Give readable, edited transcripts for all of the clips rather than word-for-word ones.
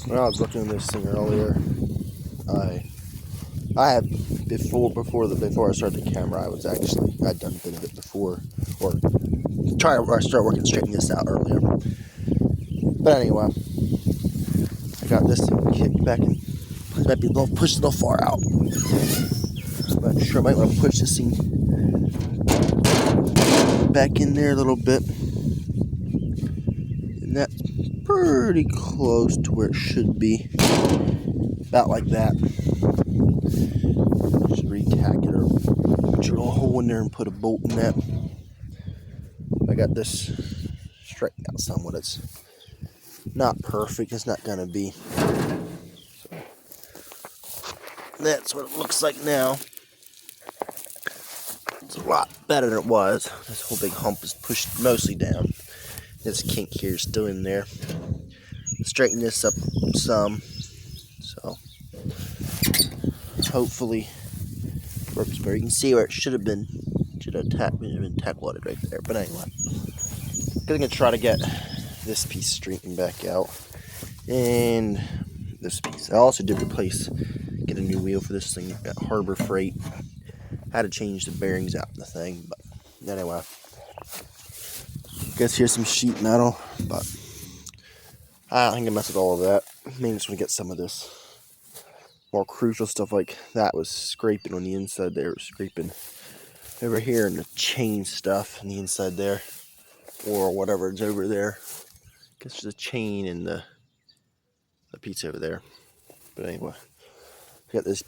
When I was looking at this thing earlier, I had before I started the camera, I'd done a bit of it before, or I started working straightening this out earlier. But anyway, I got this thing kicked back and it might be pushed a little far out. But I'm sure I might want to push this thing back in there a little bit. And that's pretty close to where it should be. About like that. Just retack it or drill a hole in there and put a bolt in that. I got this straightened out somewhat. It's not perfect. It's not going to be. So that's what it looks like now. It's a lot better than it was. This whole big hump is pushed mostly down. This kink here is still in there. Straighten this up some. So hopefully works better. You can see where it should have been. Should have been tack welded right there. But anyway, I'm gonna try to get this piece straightened back out, and this piece. I also did get a new wheel for this thing at Harbor Freight. Had to change the bearings out in the thing, but anyway. Guess here's some sheet metal, but I don't think I messed with all of that. Maybe just want to get some of this more crucial stuff like that was scraping on the inside there. It was scraping over here and the chain stuff on the inside there, or whatever is over there. Guess there's a chain in the piece over there. But anyway, got this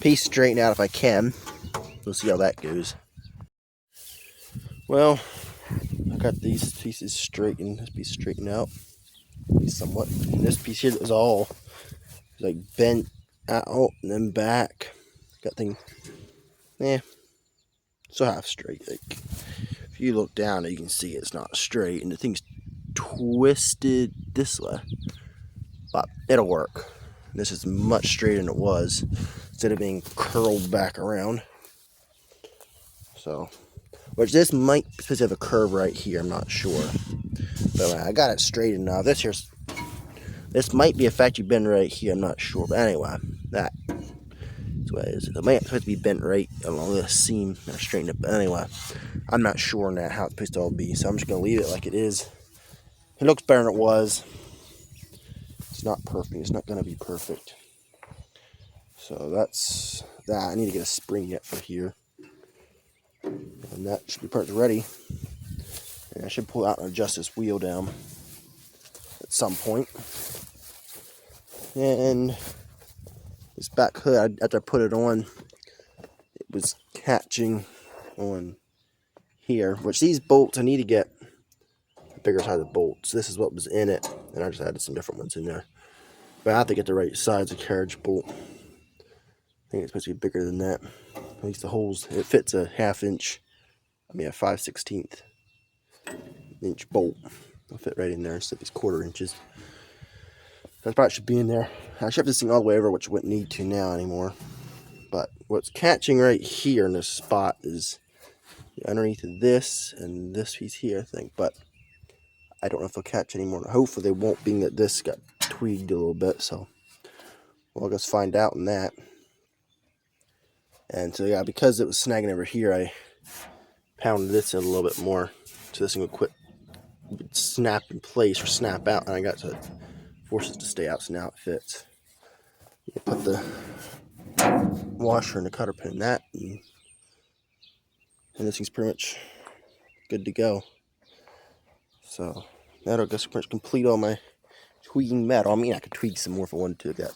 piece straightened out if I can. We'll see how that goes. Well, I got these pieces straightened. This piece straightened out somewhat. And this piece here was all like bent out and then back. Got thing, so half straight. Like if you look down, you can see it's not straight, and the thing's twisted this way. But it'll work. This is much straighter than it was, instead of being curled back around. So, which this might supposed to have a curve right here, I'm not sure. But I got it straight enough. This might be a factory bend right here, I'm not sure. But anyway, that's way. The main supposed to be bent right along this seam and straighten it. But anyway, I'm not sure on that how it's supposed to all be, so I'm just gonna leave it like it is. It looks better than it was. It's not perfect. It's not gonna be perfect. So that's that. I need to get a spring yet for here, and that should be pretty ready. And I should pull out and adjust this wheel down at some point. And this back hood, after I put it on, it was catching on here, which these bolts, I need to get a bigger size of bolts. This is what was in it, and I just added some different ones in there. But I have to get the right size of carriage bolt. I think it's supposed to be bigger than that. At least the holes, it fits a 1/2 inch, I mean a 5/16 inch bolt. It'll fit right in there instead of these 1/4 inches. That probably should be in there. I should have this thing all the way over, which wouldn't need to now anymore. But what's catching right here in this spot is underneath of this and this piece here, I think. But I don't know if they'll catch anymore. Hopefully they won't, being that this got tweaked a little bit. So we'll just find out in that. And so yeah, because it was snagging over here, I pounded this in a little bit more so this thing would quit, would snap in place or snap out, and I got to force it to stay out, so now it fits. You put the washer and the cutter pin in that, and this thing's pretty much good to go. So that'll just pretty much complete all my tweaking metal. I mean, I could tweak some more if I wanted to. That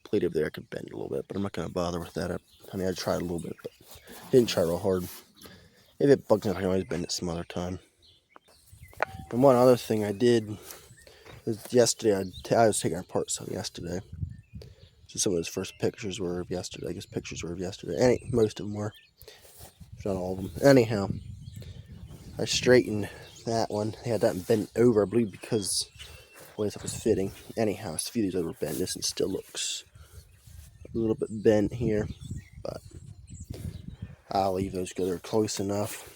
plate over there I could bend a little bit, but I'm not going to bother with that. I mean, I tried a little bit, but didn't try real hard. If it bugs me, I can always bend it some other time. And one other thing I did was yesterday, I was taking apart some yesterday. So some of those first pictures were of yesterday. I guess pictures were of yesterday. Most of them were. Not all of them. Anyhow, I straightened that one. I had that bent over, I believe, because the way stuff was fitting. Anyhow, a few of these over bent. This one still looks a little bit bent here, but I'll leave those because they're close enough.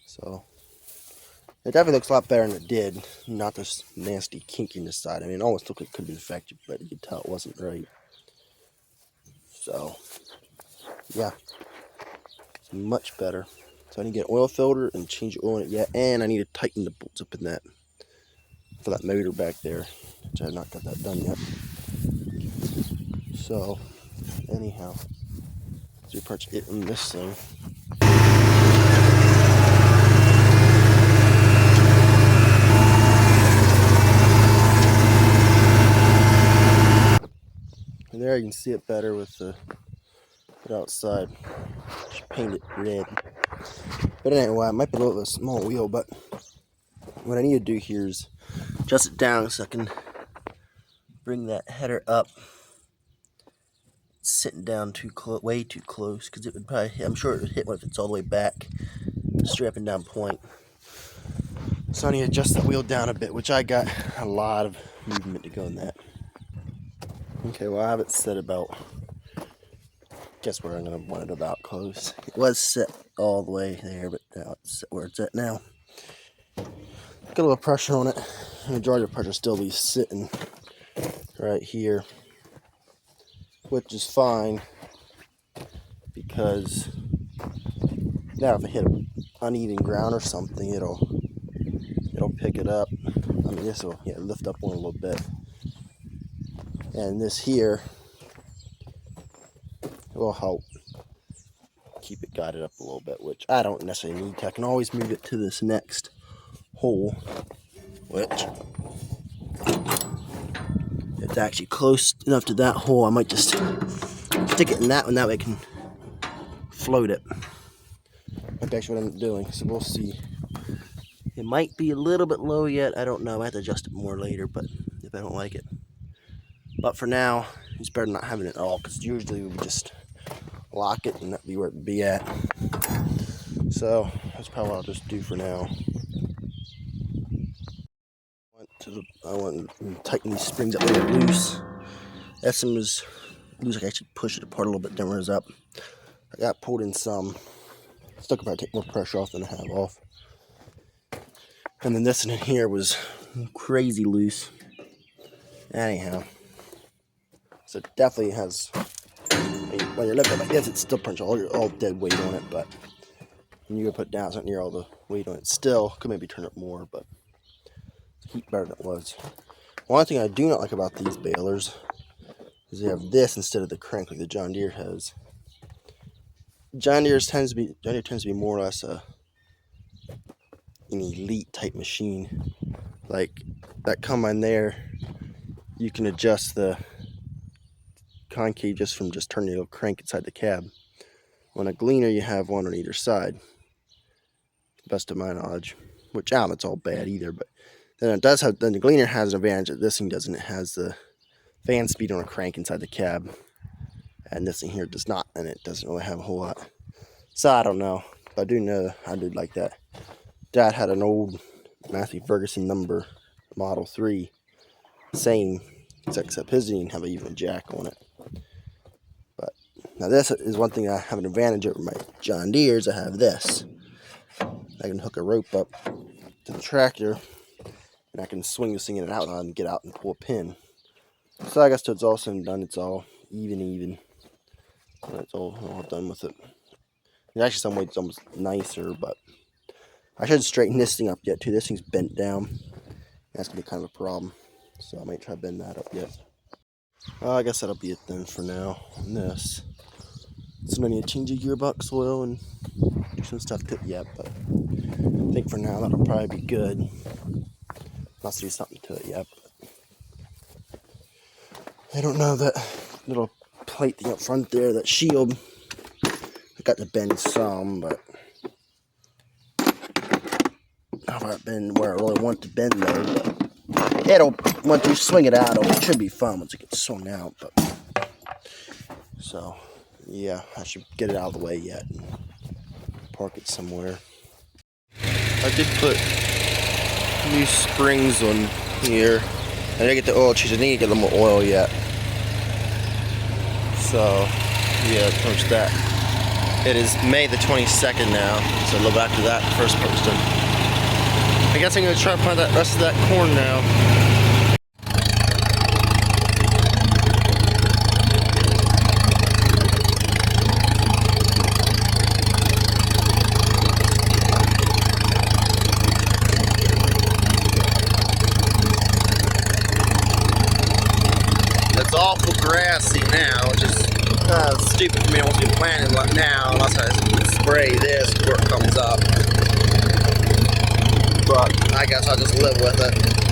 So it definitely looks a lot better than it did. Not this nasty kink in the side. I mean, it almost looked like it could be infected, but you could tell it wasn't right. So yeah, it's much better. So I need to get an oil filter and change the oil in it yet, and I need to tighten the bolts up in that for that motor back there, which I have not got that done yet. So anyhow, so we purchased it on this thing. And there you can see it better with the outside. Just paint it red. But anyway, it might be a little bit of a small wheel, but what I need to do here is adjust it down so I can bring that header up. It's sitting down way too close, because it would probably hit, I'm sure it would hit when it's all the way back, straight up and down point. So I need to adjust that wheel down a bit, which I got a lot of movement to go in that. Okay, well I have it set about, guess where I'm going to want it about close. It was set all the way there, but now it's set where it's at now. Got a little pressure on it. The majority of the pressure still be sitting right here, which is fine, because now if I hit uneven ground or something, it'll pick it up. I mean, this will lift up one a little bit, and this here will help keep it guided up a little bit, which I don't necessarily need to. I can always move it to this next hole, which it's actually close enough to that hole. I might just stick it in that one, that way I can float it. That's actually what I'm doing, so we'll see. It might be a little bit low yet, I don't know. I have to adjust it more later, but if I don't like it. But for now, it's better not having it at all, because usually we would just lock it and that'd be where it'd be at. So that's probably what I'll just do for now. I want to tighten these springs up a little loose. That one was loose. I can actually push it apart a little bit, then raise up. I got pulled in some. Still could probably take more pressure off than I have off. And then this one in here was crazy loose. Anyhow, so it definitely has when you're lifting like this, it still punch all dead weight on it, but when you go put it down, it's not near all the weight on it. Still, could maybe turn it more, but heat better than it was. One thing I do not like about these balers is they have this instead of the crank like the John Deere has. John Deere tends to be more or less an elite type machine. Like that combine there, you can adjust the concave just from just turning the little crank inside the cab. On a Gleaner, you have one on either side, to the best of my knowledge. Which I don't know it's all bad either, but then it does have. Then the Gleaner has an advantage that this thing doesn't. It has the fan speed on a crank inside the cab, and this thing here does not, and it doesn't really have a whole lot. So I don't know, but I do know I did like that. Dad had an old Massey Ferguson number Model 3, same, except his didn't have even a jack on it. But now this is one thing I have an advantage over my John Deere's. I have this. I can hook a rope up to the tractor, and I can swing this thing in and out and get out and pull a pin. So I guess it's all said and done. It's all even. It's all done with it. There's actually some ways it's almost nicer, but I should straighten this thing up yet too. This thing's bent down. That's gonna be kind of a problem. So I might try to bend that up yet. I guess that'll be it then for now on this. So I need to change the gearbox oil and do some stuff to it yet, but I think for now that'll probably be good. Must do something to it yet. But I don't know that little plate thing up front there, that shield. I got to bend some, but I've not been where I really want to bend though. But it'll, once you swing it out, it should be fun once it gets swung out. But so yeah, I should get it out of the way yet and park it somewhere. I did put new springs on here. I didn't get the oil change. I didn't get a little more oil yet. So yeah, approach that. It is May the 22nd now, so a little bit after that first posting. I guess I'm going to try to find that rest of that corn now. It's awful grassy now, just stupid for me. I want to be planting now unless I spray this before it comes up. But I guess I'll just live with it.